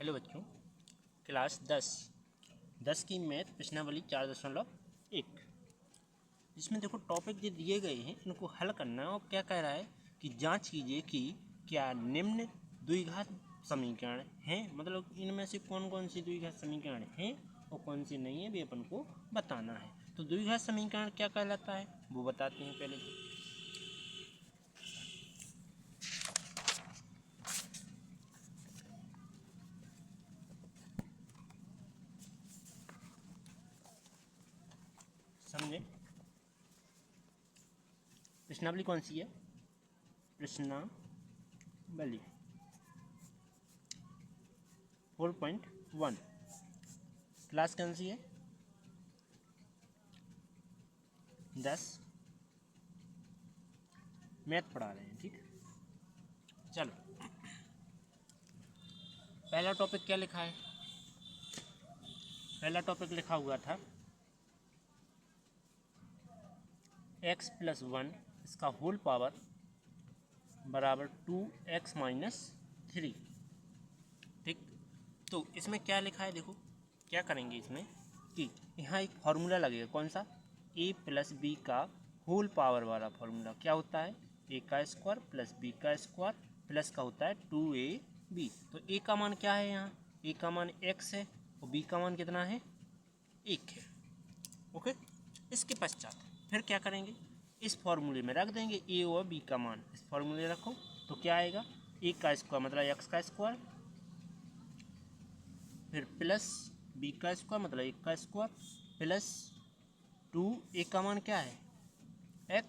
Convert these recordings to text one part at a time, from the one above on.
Hello बच्चों, class 10 की math प्रश्नावली 4.1 जिसमें देखो टॉपिक जो दिए गए हैं इनको हल करना है। और क्या कह रहा है कि जांच कीजिए कि क्या निम्न द्विघात समीकरण हैं, मतलब इनमें से कौन कौन सी द्विघात समीकरण हैं और कौन सी नहीं है भी अपन को बताना है। तो द्विघात समीकरण क्या कहलाता है वो बताते हैं पहले। समझे प्रश्नावली कौन सी है? प्रश्नावली 4.1 क्लास कौन सी है? 10 मैथ पढ़ा रहे हैं। ठीक, चलो पहला टॉपिक क्या लिखा है? पहला टॉपिक लिखा हुआ था x + 1 इसका होल पावर बराबर 2x - 3। ठीक, तो इसमें क्या लिखा है देखो। क्या करेंगे इसमें कि यहाँ एक फार्मूला लगेगा, कौन सा? a + b का होल पावर वाला फार्मूला। क्या होता है? a का स्क्वायर + b का स्क्वायर प्लस का होता है 2ab। तो a का मान क्या है? यहाँ a का मान x है और b का मान कितना है? 1 है। ओके, इसके पश्चात फिर क्या करेंगे? इस फॉर्मूले में रख देंगे a और b का मान। इस फॉर्मूले रखो तो क्या आएगा? a का स्क्वायर मतलब x का स्क्वायर, फिर प्लस b का स्क्वायर मतलब 1 का स्क्वायर प्लस 2। a का मान क्या है? x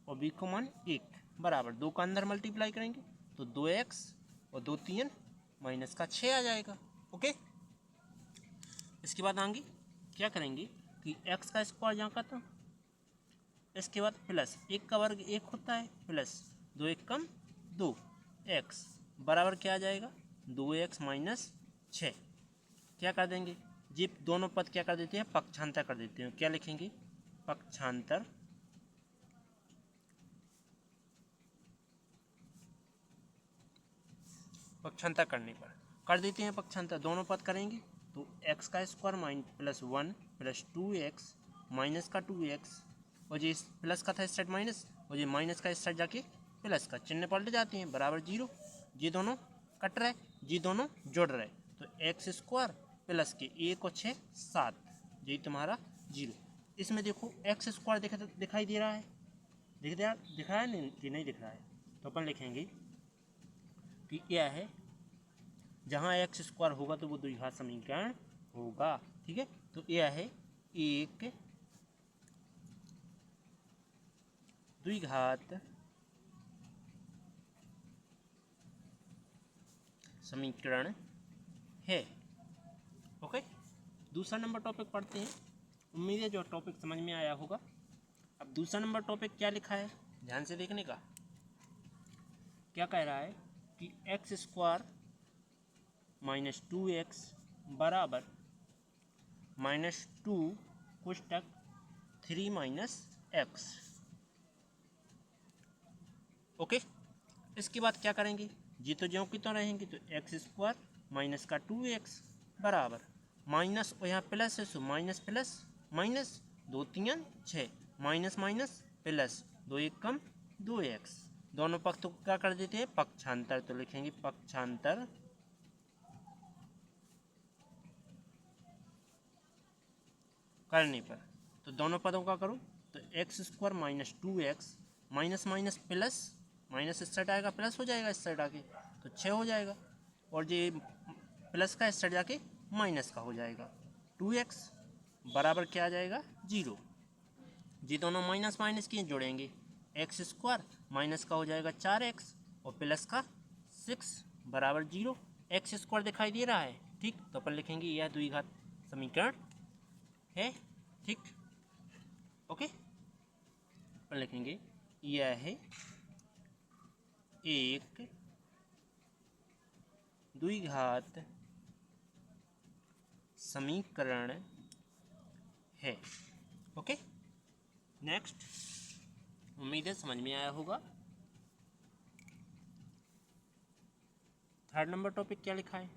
और b का मान 1 बराबर 2 का अंदर मल्टीप्लाई करेंगे तो 2x और 2 3 माइनस का 6 आ जाएगा। ओके, इसके बाद आगे क्या करेंगे कि x का स्क्वायर यहाँ का था, इसके बाद प्लस 1 का वर्ग 1 होता है प्लस 2 1 कम 2 x बराबर क्या आ जाएगा? 2x - 6। क्या कर देंगे? जी दोनों पद क्या कर देते हैं? पक्षांतर कर देते हैं। क्या लिखेंगे? पक्षांतर पक्षांतर करने पर कर देते हैं पक्षांतर। दोनों पद करेंगे तो x का स्क्वायर +1 + 2x माइनस का 2x और ये प्लस का था इस साइड माइनस और ये माइनस का इस साइड जाके प्लस का चिन्ह पलट जाते हैं बराबर 0। ये दोनों कट रहे, ये दोनों जुड़ रहे तो x स्क्वायर प्लस के 1 और 6 7, यही तुम्हारा 0। इसमें देखो x स्क्वायर दिखाई दे रहा है, दिख रहा है नहीं दिख रहा है। तो अपन लिखेंगे कि यह है जहाँ एक्स स्क्वायर होगा तो वो द्विघात समीकरण होगा। ठीक है, तो यह है एक द्विघात समीकरण है। ओके, दूसरा नंबर टॉपिक पढ़ते हैं। उम्मीद है जो टॉपिक समझ में आया होगा। अब दूसरा नंबर टॉपिक क्या लिखा है ध्यान से देखने का। क्या कह रहा है कि एक्स स्क्वायर -2x बराबर -2 कोष्टक 3 - x। ओके, इसके बाद क्या करेंगे? जी तो ज्यों की तो रहेंगे तो एक्स स्क्वायर माइनस का 2x बराबर माइनस और यहाँ प्लस है so minus plus minus 2 3 6 minus minus plus 2 1 कम 2x। दोनों पक्ष को क्या कर देते हैं? पक्षांतर। तो लिखेंगे पक्षांतर करने पर। तो दोनों पदों का करो तो x square -2x minus minus plus minus इस साइड आएगा प्लस हो जाएगा, इस साइड आके तो 6 हो जाएगा और ये प्लस का इस साइड जाके माइनस का हो जाएगा 2x बराबर क्या आ जाएगा? 0। ये दोनों माइनस माइनस किए जोड़ेंगे एक्स स्क्वायर माइनस का हो जाएगा 4x और प्लस का 6 बराबर 0। एक्स स्क्वायर दिखाई दे रहा है। ठीक, तो अपन लिखेंगे यह द्विघात समीकरण है। ठीक, ओके, अपन लिखेंगे यह है एक द्विघात समीकरण है। ओके, नेक्स्ट, उम्मीद है समझ में आया होगा। थर्ड नंबर टॉपिक क्या लिखा है,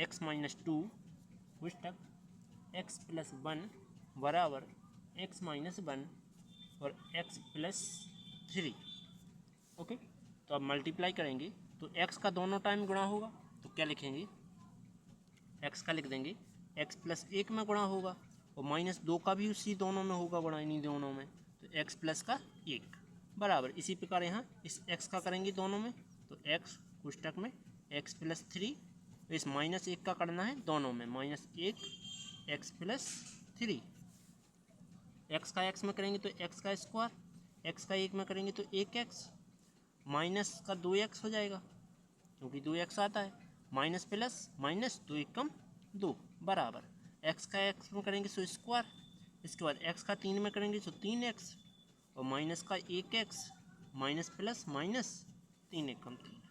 x माइनस टू पुस्तक x प्लस वन बराबर x माइनस वन और x प्लस थ्री। ओके, तो अब मल्टीप्लाई करेंगे तो x का दोनों टाइम गुणा होगा, तो क्या लिखेंगे, x का लिख देंगे x प्लस एक में गुणा होगा और माइनस दो का भी उसी दोनों में होगा गुणा, इन्हीं दोनों में, तो x प्लस का एक बराबर। इसी प्रकार यहाँ इस x का करेंगे दोनों में, तो x पुस्तक में x प्लस थ्री, तो इस माइनस एक का करना है दोनों में, माइनस एक x प्लस थ्री। एक्स का एक्स में करेंगे तो एक्स का स्क्वायर, एक्स का एक में करेंगे तो एक एक्स, माइनस का दो एक्स हो जाएगा क्योंकि दो एक्स आता है, माइनस प्लस माइनस दो एक कम दो बराबर, एक्स का एक्स में करेंगे तो स्क्वायर, इसके बाद एक्स का तीन में करेंगे तो तीन एक्स और माइनस का एक एक्स, माइनस प्लस माइनस तीन एक कम तीन।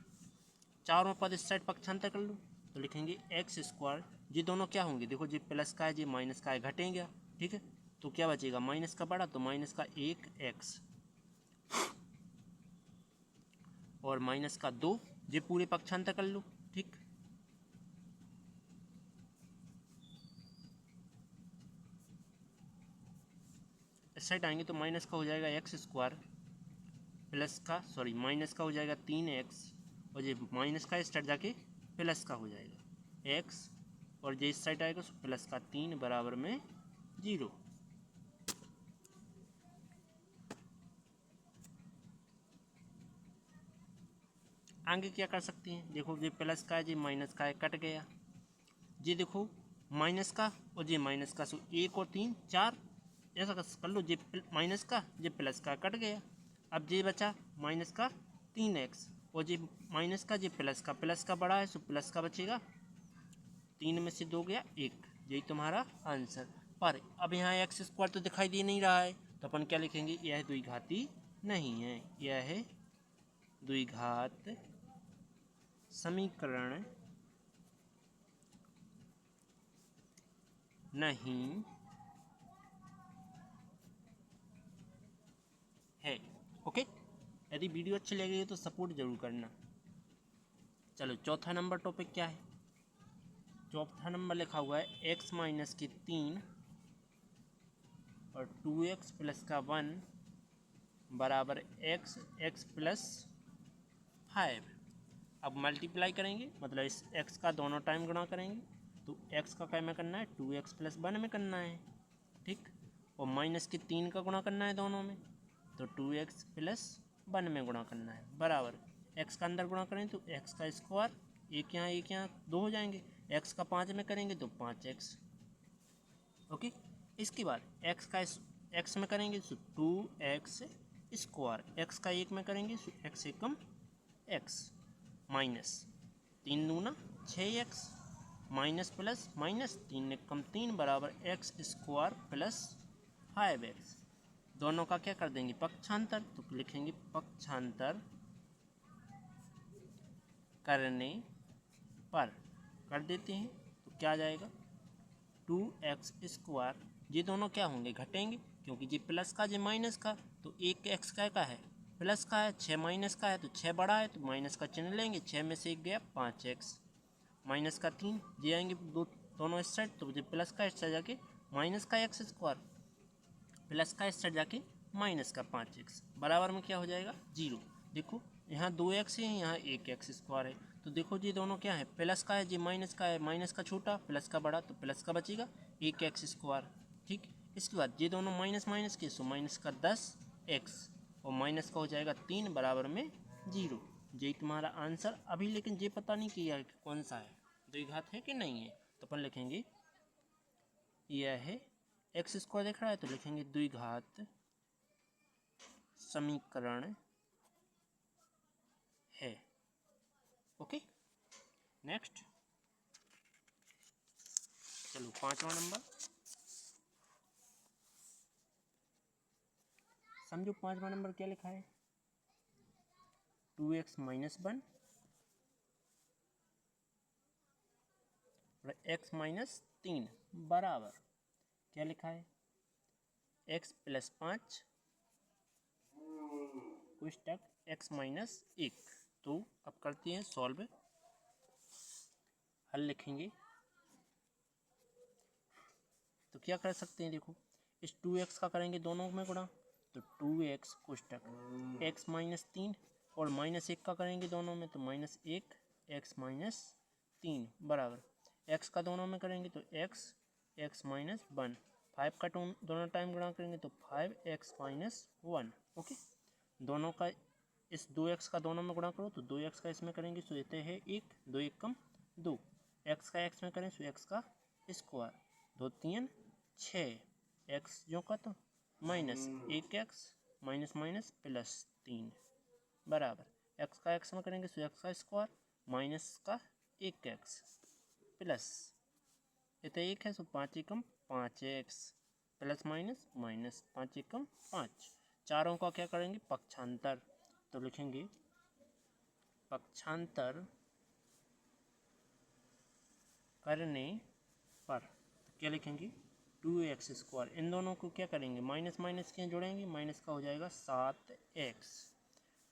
चारों पद इस साइड पक्षांतर कर लो तो लिखेंगे एक्स स्क्वायर, ये दोनों क्या होंगे, देखो ये प्लस का है ये माइनस का है, घटेंगे, ठीक है, तो क्या बचेगा, माइनस का बड़ा तो माइनस का एक एक्स और माइनस का दो, ये पूरे पक्षांतर कर लो, ठीक, इस साइड आएंगे तो माइनस का हो जाएगा एक्स स्क्वायर प्लस का माइनस का हो जाएगा तीन एक्स और ये माइनस का इस साइड जाके प्लस का हो जाएगा एक्स और ये इस साइड आएगा तो प्लस का तीन बराबर में जीरो। आगे क्या कर सकते हैं, देखो ये प्लस का है ये माइनस का है, कट गया, ये देखो माइनस का और ये माइनस का, सो एक और तीन चार, ऐसा कर लो, ये माइनस का ये प्लस का कट गया, अब ये बचा माइनस का तीन एक्स और ये माइनस का ये प्लस का बड़ा है सो प्लस का बचेगा, तीन में से दो गया एक, यही तुम्हारा आंसर। पर अब यहाँ एक्स स्क्वायर तो दिखाई दे नहीं रहा है तो अपन क्या लिखेंगे, यह द्विघाती नहीं है, यह द्विघात समीकरण नहीं है। ओके, यदि वीडियो अच्छी लगी है तो सपोर्ट जरूर करना। चलो चौथा नंबर टॉपिक क्या है, चौथा नंबर लिखा हुआ है एक्स माइनस की तीन और टू एक्स प्लस का वन बराबर एक्स एक्स प्लस फाइव। अब मल्टीप्लाई करेंगे मतलब इस x का दोनों टाइम गुणा करेंगे, तो x का क्या में करना है, टू एक्स प्लस वन में करना है, ठीक, और माइनस के तीन का गुणा करना है दोनों में, तो टू एक्स प्लस वन में गुणा करना है बराबर, x का अंदर गुणा करें तो x का स्क्वायर, एक यहाँ दो हो जाएंगे, x का पाँच में करेंगे तो पाँच एक्स। ओके, इसके बाद x में करेंगे तो टू एक्स स्क्वायर, x का एक में करेंगे तो x एकम x माइनस तीन दूना छः एक्स माइनस प्लस माइनस तीन एकम तीन बराबर x square plus five x. दोनों का क्या कर देंगे, पक्षांतर, तो लिखेंगे पक्षांतर करने पर, कर देते हैं तो क्या आ जाएगा, टू एक्स स्क्वायर, ये दोनों क्या होंगे, घटेंगे क्योंकि ये प्लस का ये माइनस का, तो एक एक्स का है प्लस का है, छः माइनस का है तो छः बड़ा है तो माइनस का चिन्ह लेंगे, छः में से एक गया पाँच एक्स, माइनस का तीन, ये आएंगे दोनों इस साइड, तो ये प्लस का इस साइड जाके माइनस का एक्स स्क्वायर, प्लस का इस साइड जाके माइनस का पाँच एक्स बराबर में क्या हो जाएगा, जीरो। देखो यहाँ दो एक्स है यहाँ एक एक्स स्क्वायर है, तो देखो ये दोनों क्या है, प्लस का है ये माइनस का है, माइनस का छोटा प्लस का बड़ा, तो प्लस का बचेगा एक एक्स स्क्वायर, ठीक। इसके बाद ये दोनों माइनस माइनस के, सो माइनस का दस एक्स और माइनस का हो जाएगा तीन बराबर में जीरो, यही तुम्हारा आंसर। अभी लेकिन ये पता नहीं किया कि कौन सा है, द्विघात है कि नहीं है, तो अपन लिखेंगे यह है एक्स स्क्वायर दिख रहा है तो लिखेंगे द्विघात समीकरण है। ओके, नेक्स्ट चलो पांचवा नंबर समझो, पांचवा नंबर क्या लिखा है, टू एक्स माइनस वन और एक्स माइनस तीन बराबर क्या लिखा है, एक्स प्लस पाँच कोष्टक x माइनस 1। तो अब करते हैं सॉल्व, हल लिखेंगे। तो क्या कर सकते हैं, देखो इस 2x का करेंगे दोनों में गुणा, तो 2x कोष्टक x माइनस 3 और माइनस 1 का करेंगे दोनों में, तो माइनस 1 x माइनस 3 बराबर x का दोनों में करेंगे तो x माइनस 1। 5 का दोनों टाइम गुणा करेंगे तो 5x माइनस 1। ओके, दोनों का इस 2x का दोनों में गुणा करो तो 2x का इसमें करेंगे सो देते हैं 1, 2 1 कम 2, x का x में करें सो x का स्क्वायर, 2 3 6, x जो का तो minus 1x minus minus plus 3 बराबर x का x में करेंगे सो x का स्क्वायर माइनस का 1x प्लस इतना 1 है सो 5 एकम 5x प्लस माइनस माइनस 5 एकम 5। चारों का क्या करेंगे पक्षांतर, तो लिखेंगे पक्षांतर करने पर, तो क्या लिखेंगे 2x स्क्वायर, इन दोनों को क्या करेंगे माइनस माइनस के जोड़ेंगे, माइनस का हो जाएगा 7x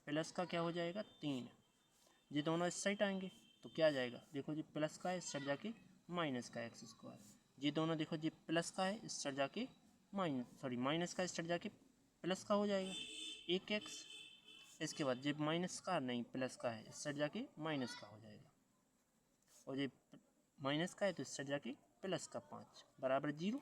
प्लस का क्या हो जाएगा 3, ये दोनों इस साइड आएंगे तो क्या आ जाएगा, देखो जी प्लस का है इस साइड जाके माइनस का x स्क्वायर, ये दोनों देखो जी प्लस का है इस साइड जाके माइनस का इस साइड जाके प्लस का हो जाएगा 1x, इसके बाद जब माइनस का नहीं प्लस का है इस साइड जाके माइनस का हो जाएगा, और ये माइनस का है तो इस साइड जाके प्लस का 5 बराबर 0।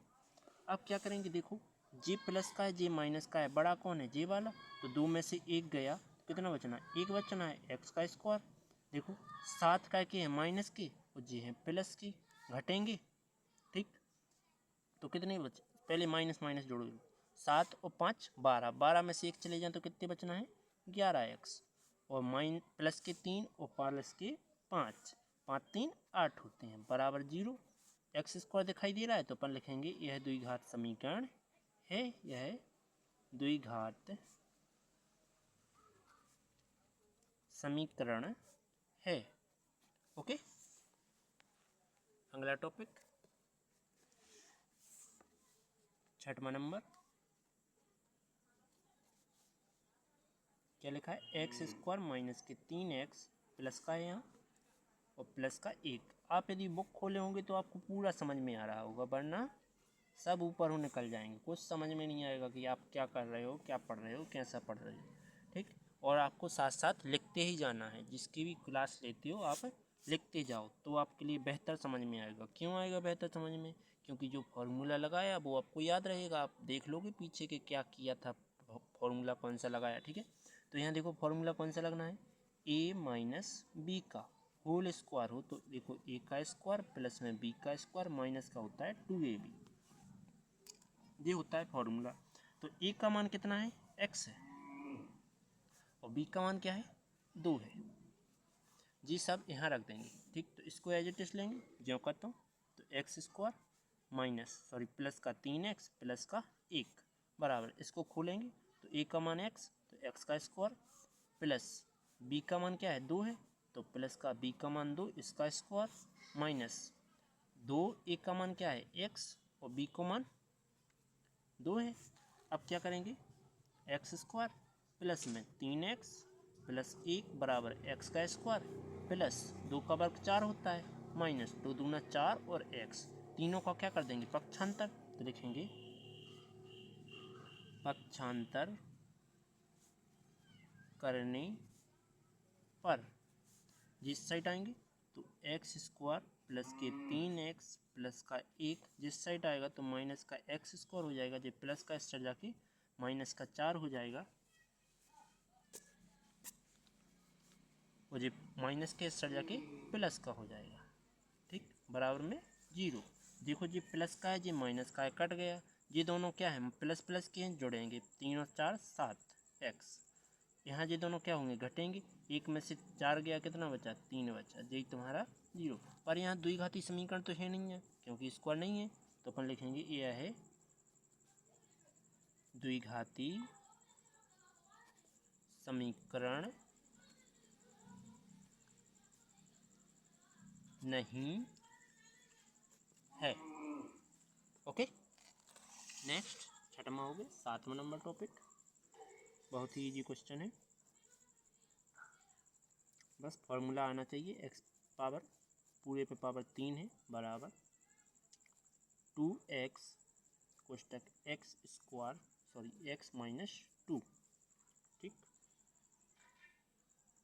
अब क्या करेंगे, देखो जे प्लस का है जे माइनस का है, बड़ा कौन है जे वाला, तो 2 में से 1 गया तो कितना बचना है 1 बचना है x का स्क्वायर, देखो 7 का के है माइनस के और जे है प्लस की, घटेंगे ठीक, तो कितने बचे, पहले माइनस माइनस जोड़ो, 7 और 5 12, 12 में से 1 चले जाए तो कितने बचना है 11x, और प्लस के 3 और प्लस के 5, 5 3 8 होते हैं बराबर 0। एक्स स्क्वायर दिखाई दे रहा है तो अपन लिखेंगे यह द्विघात समीकरण है, यह द्विघात समीकरण है। ओके, अगला टॉपिक 6वां नंबर, क्या लिखा है एक्स स्क्वायर माइनस के 3x प्लस का है यहाँ और प्लस का 1। आप यदि बुक खोले होंगे तो आपको पूरा समझ में आ रहा होगा, वरना सब ऊपर हो निकल जाएंगे, कुछ समझ में नहीं आएगा कि आप क्या कर रहे हो, क्या पढ़ रहे हो, कैसा पढ़ रहे हो। ठीक, और आपको साथ साथ लिखते ही जाना है, जिसकी भी क्लास लेते हो आप लिखते जाओ तो आपके लिए बेहतर समझ में आएगा। क्यों आएगा बेहतर समझ में, क्योंकि जो फॉर्मूला लगाया वो आपको याद रहेगा, आप देख लोगे पीछे के क्या किया था, फॉर्मूला कौन सा लगाया। ठीक है, तो यहाँ देखो फॉर्मूला कौन सा लगना है, a माइनस बी का होल स्क्वायर हो, तो देखो a का स्क्वायर प्लस में b का स्क्वायर माइनस का होता है 2ab, ये होता है फॉर्मूला। तो a का मान कितना है x है और b का मान क्या है 2 है, जी सब यहाँ रख देंगे। ठीक, तो इसको एज इट इज लेंगे जो करता हूँ, तो एक्स स्क्वायर माइनस प्लस का 3x प्लस का 1 बराबर, इसको खोलेंगे तो a का मान x, तो x का स्क्वायर प्लस b का मान क्या है 2 है, तो प्लस का b का मान 2 इसका स्क्वायर माइनस 2 a का मान क्या है x और b का मान 2 है। अब क्या करेंगे एक्स स्क्वायर प्लस में 3x प्लस 1 बराबर x का स्क्वायर प्लस 2 का वर्ग 4 होता है माइनस 2 दूना 4 और x, तीनों का क्या कर देंगे पक्षांतर, तो लिखेंगे पक्षांतर करने पर जिस साइड आएंगे तो एक्स स्क्वायर प्लस के 3x प्लस का 1 जिस साइड आएगा तो माइनस का एक्स स्क्वायर हो जाएगा, जो प्लस का इस साइड जाके माइनस का 4 हो जाएगा, और जो माइनस के इस साइड जाके प्लस का हो जाएगा। ठीक, बराबर में 0। देखो जी प्लस का है जी माइनस का है, कट गया, ये दोनों क्या है प्लस प्लस के हैं, जोड़ेंगे 3 और 4 7x, यहाँ ये दोनों क्या होंगे घटेंगे, 1 में से 4 गया कितना बचा 3 बचा, यही तुम्हारा 0। पर यहाँ द्विघाती समीकरण तो है नहीं है क्योंकि स्क्वायर नहीं है, तो अपन लिखेंगे यह है द्विघाती समीकरण नहीं है। ओके, नेक्स्ट 6वां हो गया। 7वां नंबर टॉपिक बहुत ही इजी क्वेश्चन है। बस फॉर्मूला आना चाहिए, एक्स पावर पूरे पे पावर 3 है बराबर 2x कोष्टक एक्स स्क्वायर एक्स माइनस 2। ठीक,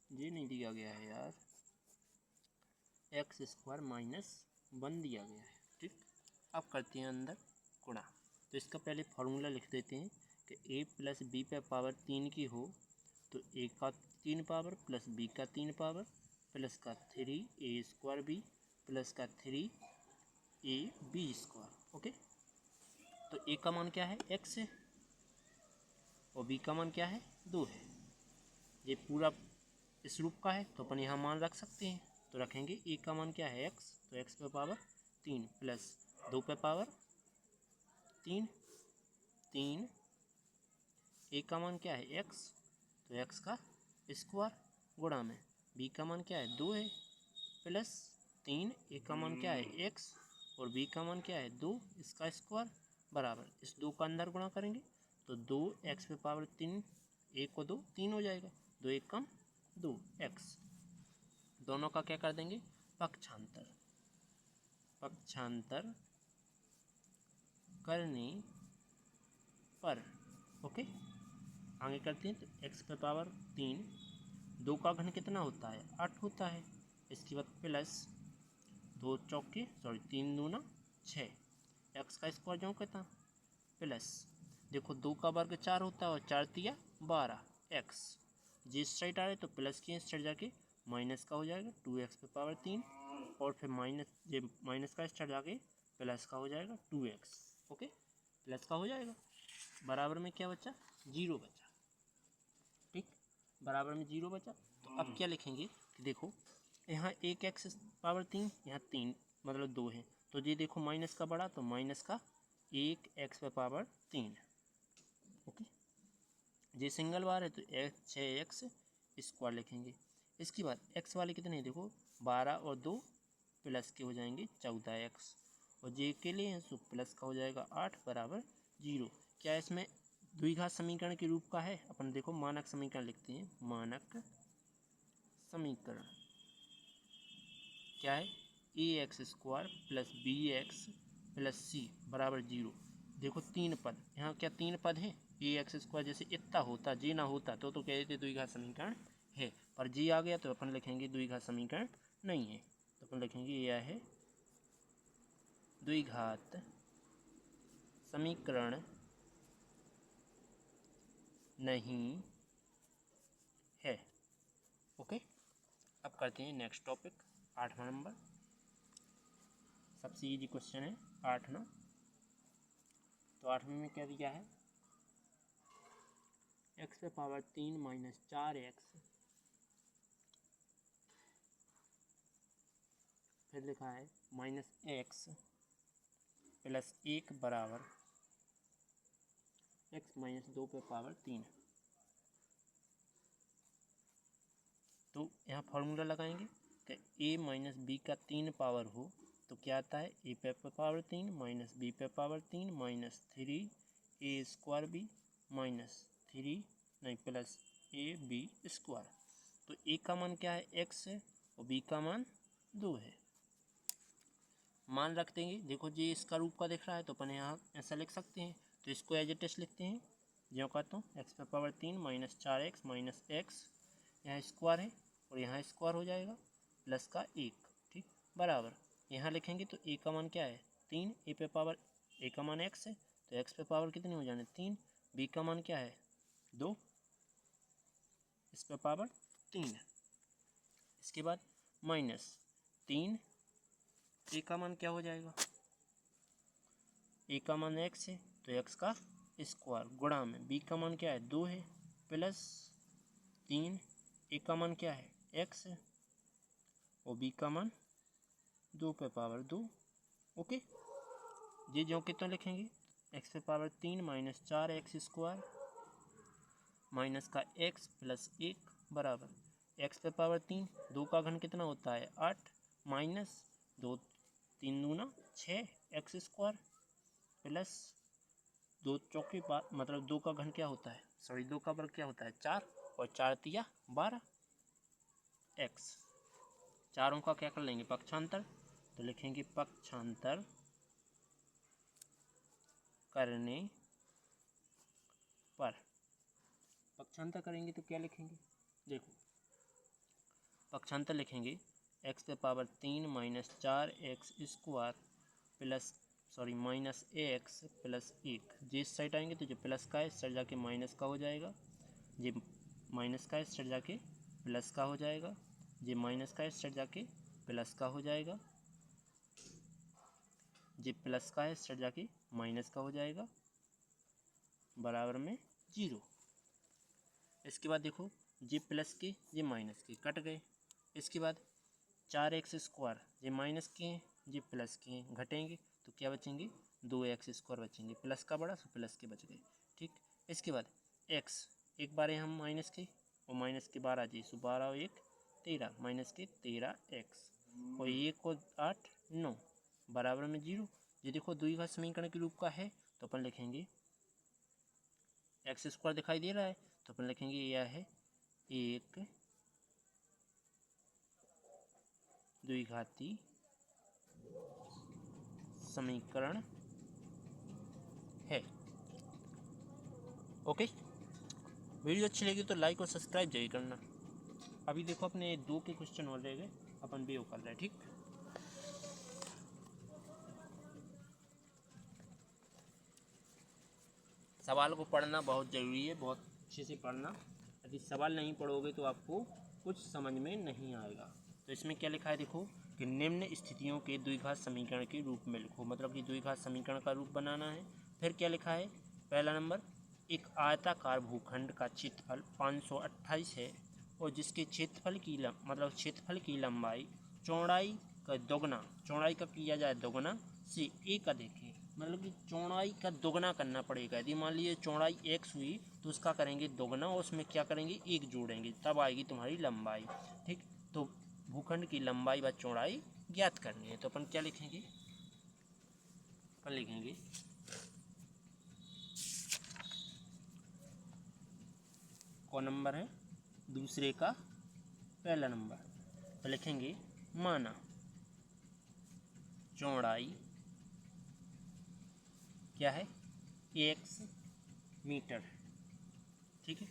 ये नहीं दिया गया है यार, एक्स स्क्वायर माइनस 1 दिया गया है। ठीक, अब करते हैं अंदर गुणा। तो इसका पहले फार्मूला लिख देते हैं कि a प्लस बी पे पावर 3 की हो तो a का 3 पावर प्लस b का 3 पावर प्लस का 3a स्क्वायर b प्लस का 3ab स्क्वायर। ओके, तो a का मान क्या है, x है, और b का मान क्या है, 2 है। ये पूरा इस रूप का है तो अपन यहाँ मान रख सकते हैं। तो रखेंगे a का मान क्या है, x, तो x पे पावर 3 प्लस 2 पे पावर 3 a का मान क्या है, x, तो x का स्क्वायर गुणा में b का मान क्या है, 2 है, प्लस 3 a का मान क्या है, x, और b का मान क्या है, 2, इसका स्क्वायर बराबर इस 2 का अंदर गुणा करेंगे तो 2x पे पावर 3, 1 को 2 3 हो जाएगा, 2 1 कम 2x। दोनों का क्या कर देंगे, पक्षांतर करने पर। ओके, आगे करते हैं। तो x पे पावर 3, 2 का घन कितना होता है, 8 होता है। इसके बाद प्लस 2 चौके 3 दूना 6, x का स्क्वायर जो कितना प्लस, देखो 2 का वर्ग 4 होता है और 4 तिया 12, x जिस साइड आ रहे तो प्लस के इस साइड जाके माइनस का हो जाएगा 2x पे पावर 3, और फिर माइनस का इस साइड जाके प्लस का हो जाएगा 2x। ओके, प्लस का हो जाएगा, बराबर में क्या बचा, 0 बचा। ठीक, बराबर में 0 बचा। तो अब क्या लिखेंगे कि देखो यहाँ एक एक्स पावर 3, यहाँ 3 मतलब 2 है, तो ये देखो माइनस का बड़ा तो माइनस का 1x पे पावर 3। ओके, ये सिंगल बार है तो 6x स्क्वायर लिखेंगे। इसके बाद x वाले कितने देखो 12 और 2 प्लस के हो जाएंगे 14x, और जे के लिए तो प्लस का हो जाएगा 8 बराबर 0। क्या इसमें द्विघात समीकरण के रूप का है, अपन देखो मानक समीकरण लिखते हैं। मानक समीकरण क्या है, ax square plus bx plus c बराबर 0। देखो 3 पद, यहाँ क्या 3 पद है, ax स्क्वायर जैसे इतना होता जी ना होता तो कह देते द्विघात समीकरण है, पर जी आ गया तो अपन लिखेंगे द्विघात समीकरण नहीं है, तो अपन लिखेंगे यह है द्विघात समीकरण नहीं है। ओके, अब करते हैं नेक्स्ट टॉपिक 8वां नंबर। सबसे इजी क्वेश्चन है 8वां। तो 8वें में क्या दिया है, x पे पावर 3 माइनस 4x, फिर लिखा है माइनस x प्लस 1 बराबर x माइनस 2 पे पावर 3। तो यहाँ फॉर्मूला लगाएंगे कि a माइनस बी का 3 पावर हो तो क्या आता है, a पे पावर 3 माइनस b पे power 3 minus 3a square b minus 3 नहीं प्लस ab स्क्वायर। तो a का मान क्या है, x है, और b का मान 2 है। मान रख देंगे, देखो जी इसका रूप का दिख रहा है तो अपन यहाँ ऐसा लिख सकते हैं, तो इसको एज इट इज लिखते हैं। जो कहता हूँ x पे power 3 minus 4x minus x, यहाँ स्क्वायर है और यहाँ स्क्वायर हो जाएगा प्लस का 1। ठीक, बराबर यहाँ लिखेंगे तो a का मान क्या है 3, a पे पावर a का मान x है तो x पे पावर कितने हो जाने 3, b का मान क्या है 2, इस पे पावर 3। इसके बाद माइनस 3, a का मान क्या हो जाएगा, a का मान x है तो x का स्क्वायर गुणा में b का मान क्या है 2 है, प्लस 3, a का मान क्या है x है और b का मान 2 पे पावर 2। ओके, ये जो कितना लिखेंगे, x पे power 3 minus 4x square minus का x प्लस 1 बराबर x पे पावर 3, 2 का घन कितना होता है 8 माइनस 2 3 दूना 6x स्क्वायर प्लस 2 चौके मतलब 2 का घन क्या होता है 2 का वर्ग क्या होता है 4 और 4 तिया 12। एक्स, चारों का क्या कर लेंगे पक्षांतर, तो लिखेंगे पक्षांतर करने पर। पक्षांतर करेंगे तो क्या लिखेंगे, देखो पक्षांतर लिखेंगे एक्स पे power 3 minus 4x square plus minus x plus 1। जे इस साइड आएंगे तो जो प्लस का है इस साइड जाके माइनस का हो जाएगा, जे माइनस का है इस साइड जाके प्लस का हो जाएगा, जे माइनस का है इस साइड जाके प्लस का हो जाएगा, जे प्लस का है इस साइड जाके माइनस का हो जाएगा, बराबर में 0। इसके बाद देखो जे प्लस के जे माइनस के कट गए। इसके बाद 4x स्क्वायर जे माइनस के हैं जे प्लस के हैं घटेंगे तो क्या बचेंगे 2x स्क्वायर बचेंगे, प्लस का बड़ा सो प्लस के बच गए, ठीक। इसके बाद x एक बार हम माइनस के और माइनस के 12 जी सो 12 और 1 13 माइनस के 13x और 1 को 8 9 बराबर में 0। ये देखो द्विघात समीकरण के रूप का है तो अपन लिखेंगे एक्स स्क्वायर दिखाई दे रहा है तो अपन लिखेंगे यह है एक द्विघाती समीकरण है। ओके, वीडियो अच्छी लगी तो लाइक और सब्सक्राइब जरूर करना। अभी देखो अपने 2 के क्वेश्चन और रह गए, अपन भी वो कर रहे हैं, ठीक। सवाल को पढ़ना बहुत ज़रूरी है, बहुत अच्छे से पढ़ना। यदि सवाल नहीं पढ़ोगे तो आपको कुछ समझ में नहीं आएगा। तो इसमें क्या लिखा है देखो कि निम्न स्थितियों के द्विघात समीकरण के रूप में लिखो, मतलब कि द्विघात समीकरण का रूप बनाना है। फिर क्या लिखा है, पहला नंबर एक आयताकार भूखंड का क्षेत्रफल 528 है और जिसके क्षेत्रफल की लंबाई चौड़ाई का दोगुना, चौड़ाई का किया जाए दोगुना से एक अधिक है, मतलब कि चौड़ाई का दोगुना करना पड़ेगा। यदि मान लीजिए चौड़ाई x हुई तो उसका करेंगे दोगुना और उसमें क्या करेंगे 1 जोड़ेंगे, तब आएगी तुम्हारी लंबाई, ठीक। तो भूखंड की लंबाई व चौड़ाई ज्ञात करनी है तो अपन क्या लिखेंगे, अपन लिखेंगे कौन नंबर है दूसरे का पहला नंबर, तो लिखेंगे माना चौड़ाई क्या है x मीटर, ठीक है।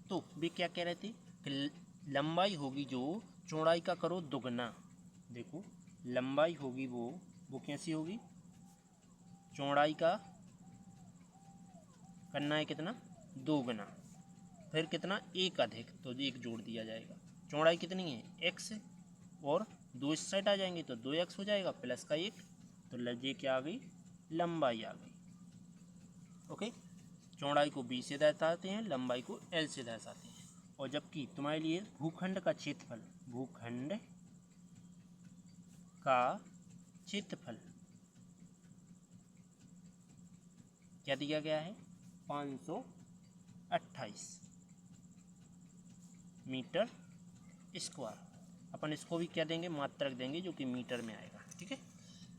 तो वे क्या कह रहे थे कि लंबाई होगी जो चौड़ाई का करो दुगना, देखो लंबाई होगी वो कैसी होगी, चौड़ाई का करना है कितना दोगुना, फिर कितना एक अधिक तो 1 जोड़ दिया जाएगा। चौड़ाई कितनी है x और 2 इस साइड आ जाएंगे तो 2x हो जाएगा प्लस का 1 तो लजे क्या आ गई लंबाई आ गई। ओके, चौड़ाई को b से दर्शाते हैं, लंबाई को l से दर्शाते हैं। और जबकि तुम्हारे लिए भूखंड का क्षेत्रफल क्या दिया गया है 528 मीटर स्क्वायर, अपन इसको भी क्या देंगे मात्रक देंगे जो कि मीटर में आएगा, ठीक है।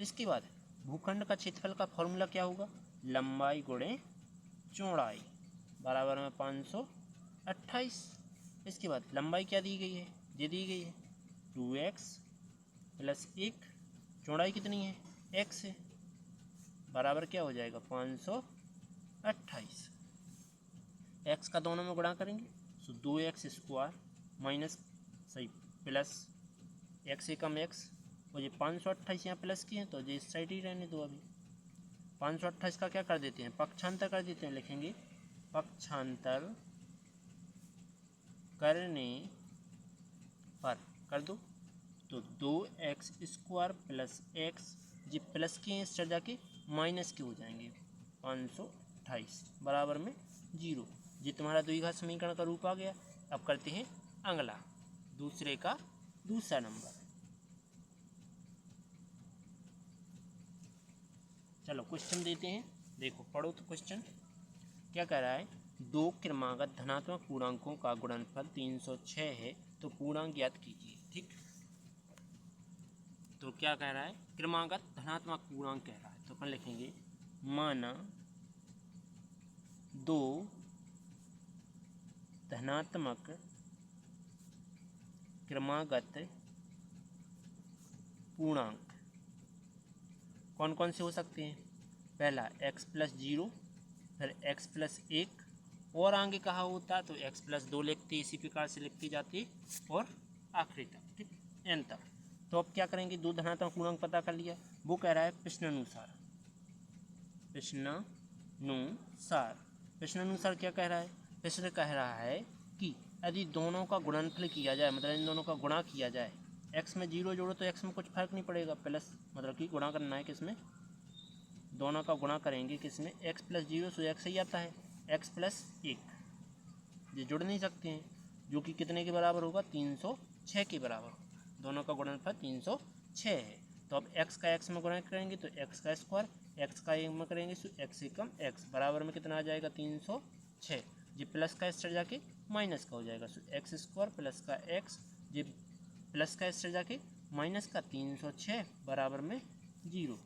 इसके बाद भूखंड का क्षेत्रफल का फॉर्मूला क्या होगा, लंबाई गुणे चौड़ाई बराबर में 528। इसके बाद लंबाई क्या दी गई है, ये दी गई है 2x प्लस 1, चौड़ाई कितनी है x है, बराबर क्या हो जाएगा 528। x का दोनों में गुणा करेंगे तो 2x square minus plus x से कम x, और ये 528 यहाँ प्लस की है तो ये इस साइड ही रहने दो। अभी 528 का क्या कर देते हैं पक्षांतर कर देते हैं, लिखेंगे पक्षांतर करने पर कर दो तो 2x स्क्वायर प्लस x, जी प्लस के हैं इस तरह जाके माइनस के हो जाएंगे 528 बराबर में 0। जी तुम्हारा द्विघात समीकरण का रूप आ गया। अब करते हैं अगला दूसरे का दूसरा नंबर। चलो क्वेश्चन देते हैं, देखो पढ़ो तो क्वेश्चन क्या कह रहा है, 2 क्रमागत धनात्मक पूर्णांकों का गुणनफल 306 है तो पूर्णांक ज्ञात कीजिए, ठीक। तो क्या कह रहा है क्रमागत धनात्मक पूर्णांक कह रहा है तो अपन लिखेंगे माना 2 धनात्मक क्रमागत पूर्णांक कौन कौन से हो सकते हैं? पहला x+0, फिर x+1, और आगे कहा होता तो x+2 लिखते, इसी प्रकार से लिखती जाती और आखिरी तक, ठीक, n तक। तो अब क्या करेंगे, दो धनात्मक पूर्णांक पता कर लिया, वो कह रहा है प्रश्नानुसार। प्रश्नानुसार क्या कह रहा है? प्रश्न कह रहा है कि यदि दोनों का गुणनफल किया जाए, मतलब इन दोनों का गुणा किया जाए, x में 0 जोड़ो तो x में कुछ फर्क नहीं पड़ेगा, प्लस मतलब कि गुणा करना है किसमें, दोनों का गुणा करेंगे किसमें, x+0 तो x ही आता है, x+1, ये जुड़ नहीं सकते हैं, जो कि कितने के बराबर होगा, 306 के बराबर। दोनों का गुणनफल 306 है। तो अब x का x में गुणा करेंगे तो x का स्क्वायर, x का एक में करेंगे तो x एकम x, बराबर में कितना आ जाएगा, 306। ये प्लस का इस तरह जाके माइनस का हो जाएगा, सो एक्स स्क्वायर प्लस का x, ये प्लस का इस तरह जाके माइनस का 306 बराबर में 0।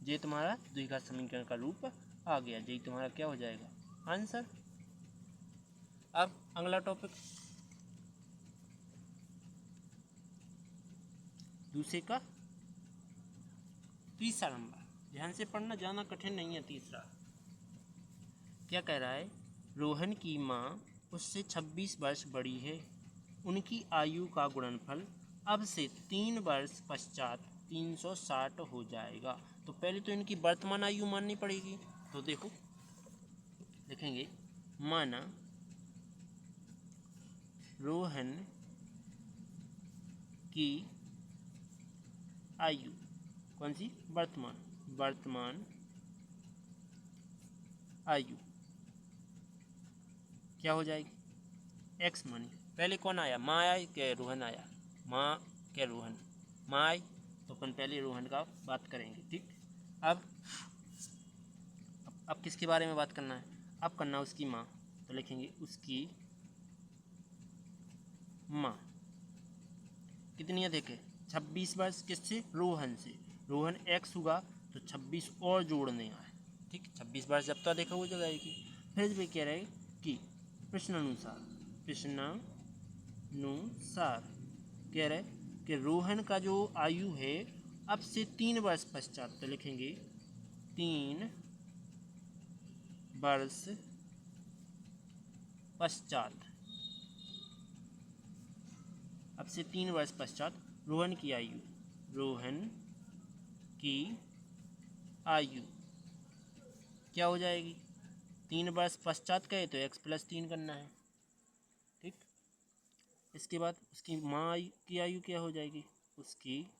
ये तुम्हारा द्विघात समीकरण का रूप आ गया, यही तुम्हारा क्या हो जाएगा, आंसर। अब अगला टॉपिक, दूसरे का तीसरा नंबर, ध्यान से पढ़ना, ज़्यादा कठिन नहीं है। तीसरा क्या कह रहा है, रोहन की माँ उससे 26 वर्ष बड़ी है, उनकी आयु का गुणनफल अब से 3 वर्ष पश्चात 360 हो जाएगा। तो पहले तो इनकी वर्तमान आयु माननी पड़ेगी, तो देखो लिखेंगे, माना रोहन की आयु, कौन सी, वर्तमान आयु क्या हो जाएगी, x मानी। पहले कौन आया, माँ आया क्या रोहन आया, माँ क्या रोहन, माँ आई, तो अपन पहले रोहन का बात करेंगे, ठीक। अब किसके बारे में बात करना है, अब करना उसकी माँ, तो लिखेंगे उसकी माँ कितनी है, देखे 26 वर्ष, किससे, रोहन से, रोहन x हुआ तो 26 और जोड़ने आए, ठीक, 26 वर्ष जब तक देखा वो जो जाएगी। फिर भी कह रहे कि प्रश्नानुसार कह रहे कि रोहन का जो आयु है अब से 3 वर्ष पश्चात, तो लिखेंगे 3 वर्ष पश्चात, अब से 3 वर्ष पश्चात रोहन की आयु क्या हो जाएगी, 3 वर्ष पश्चात कहे तो x+3 करना है, ठीक। इसके बाद उसकी माँ की आयु क्या हो जाएगी, उसकी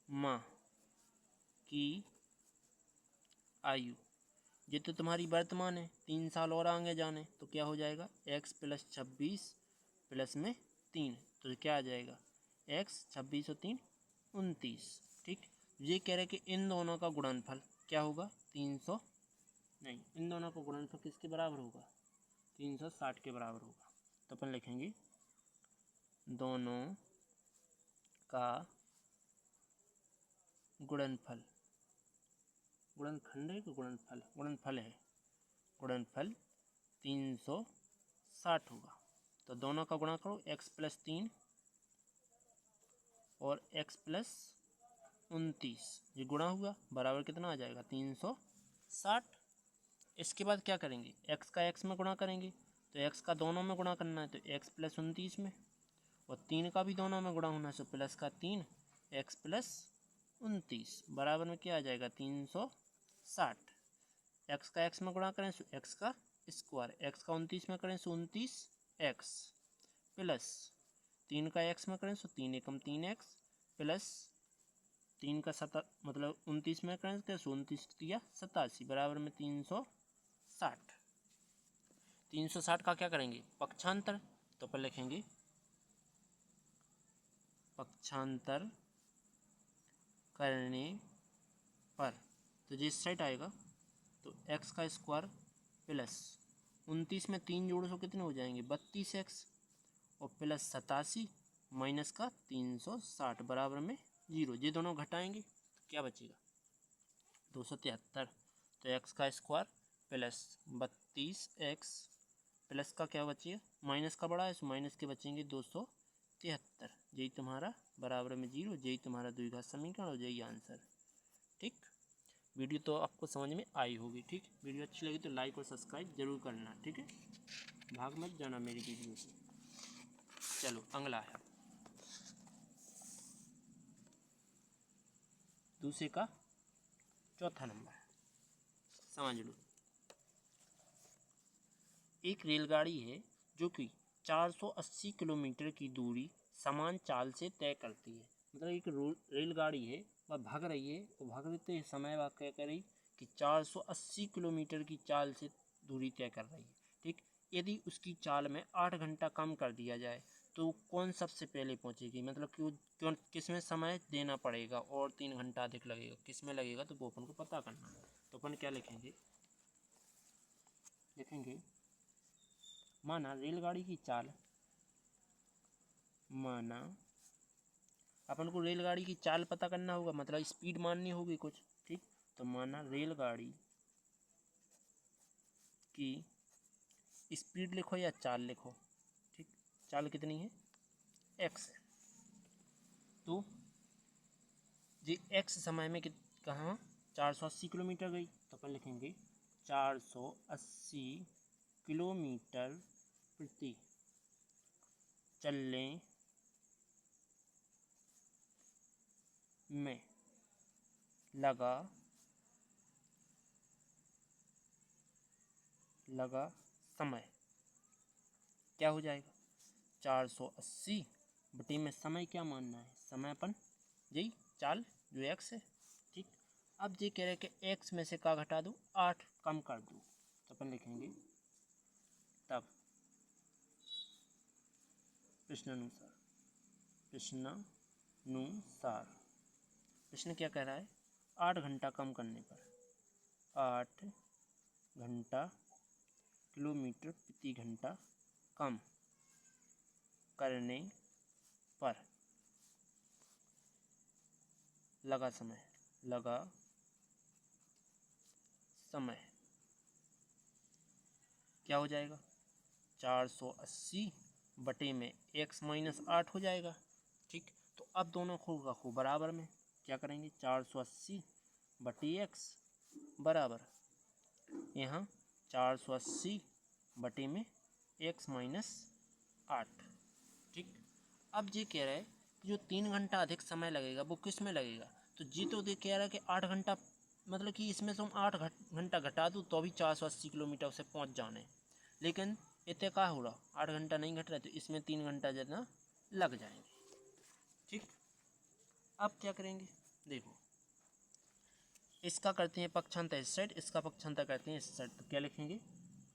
माँ की आयु, ये तो तुम्हारी वर्तमान है, 3 साल और आगे जाने, तो क्या हो जाएगा, x+26 प्लस में 3, तो क्या आ जाएगा, x 26 और 3 29, ठीक। ये कह रहे कि इन दोनों का गुणनफल क्या होगा, 300 नहीं, इन दोनों का गुणनफल किसके बराबर होगा, 360 के बराबर होगा। तो अपन लिखेंगे दोनों का गुणनफल, गुणनखंड है कि गुणनफल है, गुणनफल 360 होगा। तो दोनों का गुणा करो, x+3 और x+29, ये गुणा हुआ बराबर कितना आ जाएगा, 360। इसके बाद क्या करेंगे, x का x में गुणा करेंगे, तो x का दोनों में गुणा करना है तो x+29 में, और 3 का भी दोनों में गुणा होना है, तो प्लस का 3 x+29 बराबर में क्या आ जाएगा, 360। x का x में गुणा करें तो x का स्क्वायर, x का 29 में करें तो 29x, प्लस 3 का x में करें तो 3 एकम 3x, प्लस 3 का 29 में करें तो 29 या 87 बराबर में 360। 360 का क्या करेंगे, पक्षांतर, तो पर लिखेंगे पक्षांतर करने पर, तो जिस साइड आएगा तो x का स्क्वायर प्लस 29 में 3 जोड़ो तो कितने हो जाएंगे, 32x, और प्लस 87 माइनस का 360 बराबर में 0, ये दोनों घटाएंगे तो क्या बचेगा, 273। तो x का स्क्वायर प्लस 32x प्लस का क्या बचेगा, माइनस का बड़ा है तो माइनस के बचेंगे 273, 73। यही तुम्हारा बराबर में 0, यही तुम्हारा द्विघात समीकरण और यही आंसर। ठीक, वीडियो तो आपको समझ में आई होगी। ठीक, वीडियो अच्छी लगी तो लाइक और सब्सक्राइब जरूर करना। ठीक है, भाग मत जाना मेरी वीडियो से। चलो अगला है दूसरे का चौथा नंबर, समझ लो। एक रेलगाड़ी है जो कि 480 किलोमीटर की दूरी समान चाल से तय करती है। मतलब एक रेलगाड़ी है, वह भाग रही है, तो भागते समय वह क्या कर रही कि 480 किलोमीटर की चाल से दूरी तय कर रही है। ठीक, यदि उसकी चाल में 8 घंटा कम कर दिया जाए तो कौन सबसे पहले पहुंचेगी? मतलब कि वो किस में समय देना पड़ेगा और 3 घंटा अधिक लगेगा, किस में लगेगा, तो वो अपन को पता करना है। तो अपन क्या लिखेंगे, लिखेंगे माना रेलगाड़ी की चाल, माना अपन को रेलगाड़ी की चाल पता करना होगा, मतलब स्पीड माननी होगी कुछ। ठीक, तो माना रेलगाड़ी की स्पीड लिखो या चाल लिखो। ठीक, चाल कितनी है, x है। तो ये x समय में कहाँ 480 किलोमीटर गई, तो अपन लिखेंगे 480 किलोमीटर प्रति चलने में लगा समय क्या हो जाएगा, 480 बटे में समय क्या मानना है, समय अपन यही चाल जो x है। ठीक, अब ये कह रहे हैं कि x में से क्या घटा दूँ, 8 कम कर दूँ, तो अपन लिखेंगे तब प्रश्नानुसार, प्रश्न क्या कह रहा है, 8 घंटा कम करने पर, 8 घंटा किलोमीटर प्रति घंटा कम करने पर लगा समय क्या हो जाएगा, 480 बटे में x माइनस 8 हो जाएगा। ठीक, तो अब दोनों को रखो बराबर में, क्या करेंगे, 480 बटे x बराबर यहाँ 480 बटे में x माइनस 8। ठीक, अब ये कह रहा है कि जो 3 घंटा अधिक समय लगेगा वो किस में लगेगा, तो जी तो ये कह रहा है कि 8 घंटा, मतलब कि इसमें से हम 8 घंटा घटा दूँ तो भी 480 किलोमीटर से पहुँच जाने, लेकिन इतने क्या हो रहा, 8 घंटा नहीं घट रहा, तो इसमें 3 घंटा जितना लग जाएंगे। ठीक, अब क्या करेंगे, देखो इसका करते हैं पक्षांतर इस साइड, इसका पक्षांतर करते हैं इस साइड, तो क्या लिखेंगे,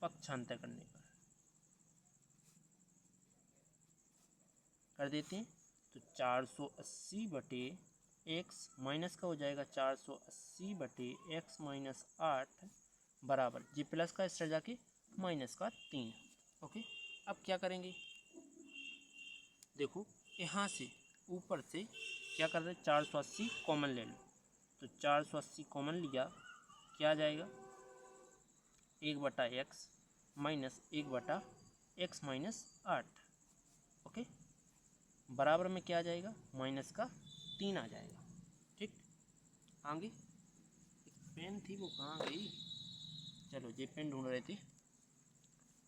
पक्षांतर करने पर कर देते हैं, तो 480 बटे x माइनस का हो जाएगा 480 बटे x माइनस 8 बराबर जी प्लस का इस तरह जाके माइनस का 3। ओके, अब क्या करेंगे, देखो यहाँ से ऊपर से क्या कर रहे हैं, 480 कॉमन ले लो, तो 480 कॉमन लिया, क्या आ जाएगा, 1/x minus 1/x minus 8। Okay, बराबर में क्या आ जाएगा, माइनस का 3 आ जाएगा। ठीक, आगे एक पेन थी वो कहाँ गई, चलो ये पेन ढूंढ रहे थे।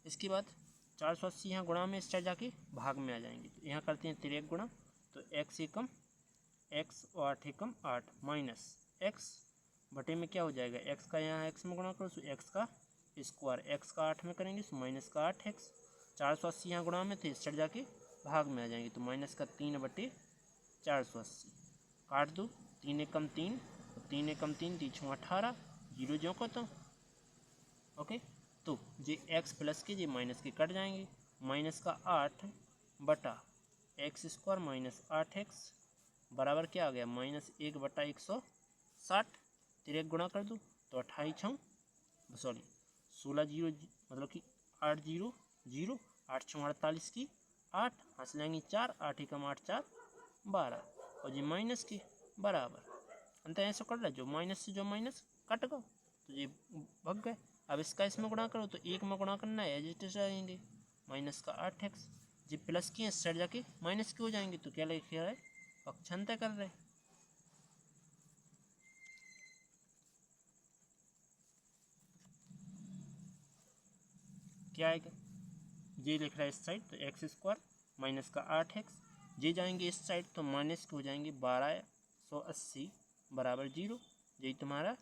इसके बाद 480 यहाँ गुणा में इस तरह जाके भाग में आ जाएंगे, तो यहाँ करते हैं 3 गुणा, तो x एकम x और 8 एकम 8 माइनस x बटे में क्या हो जाएगा, x का यहाँ x में गुणा करो तो x का स्क्वायर, x का 8 में करेंगे तो माइनस का 8x, 480 यहाँ गुणा में थे इस तरह जाके भाग में आ जाएंगे, तो माइनस का 3 बटे 480 काट दो, 3 एकम 3, 3 एकम 3 तीन 18, जीरो जो को तो ओके, तो ये x प्लस के ये माइनस के कट जाएंगे, माइनस का 8 बटा एक्स स्क्वायर माइनस 8x बराबर क्या आ गया, माइनस 1/160, 3 गुणा कर दो तो 16 जीरो मतलब कि 8 जीरो जीरो, 8 6 48 की 8 हंस लेंगे 4, 8 एकम 8 4 12, और ये माइनस के बराबर अंत ऐसा कर रहा है, जो माइनस से जो माइनस कट गो तो ये भग गए। अब इसका इसमें गुणा करो तो 1 में गुणा करना है, एज इट इज रहेंगे, माइनस का 8x जी प्लस की इस साइड जाके माइनस के हो जाएंगे, तो क्या लिख रहा है, पक्षांतर कर रहे हैं। क्या आएगा, ये लिख रहा है इस साइड तो एक्स स्क्वायर माइनस का 8x, ये जाएंगे इस साइड तो माइनस के हो जाएंगे 1280 बराबर 0। यही तुम्हारा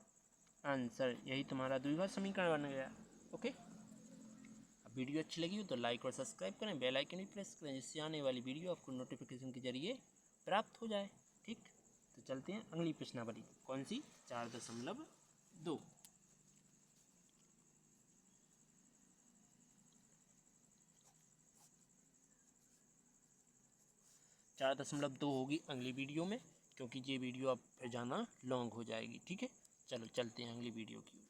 आंसर, यही तुम्हारा द्विघात समीकरण बन गया। ओके, अब वीडियो अच्छी लगी हो तो लाइक और सब्सक्राइब करें, बेल आइकन भी प्रेस करें, जिससे आने वाली वीडियो आपको नोटिफिकेशन के जरिए प्राप्त हो जाए। ठीक, तो चलते हैं अगली प्रश्नावली। कौन सी, 4.2। 4.2 होगी अगली वीडियो में, क्योंकि ये वीडियो अब जाना लॉन्ग हो जाएगी। ठीक है, चलो चलते हैं अगली वीडियो की।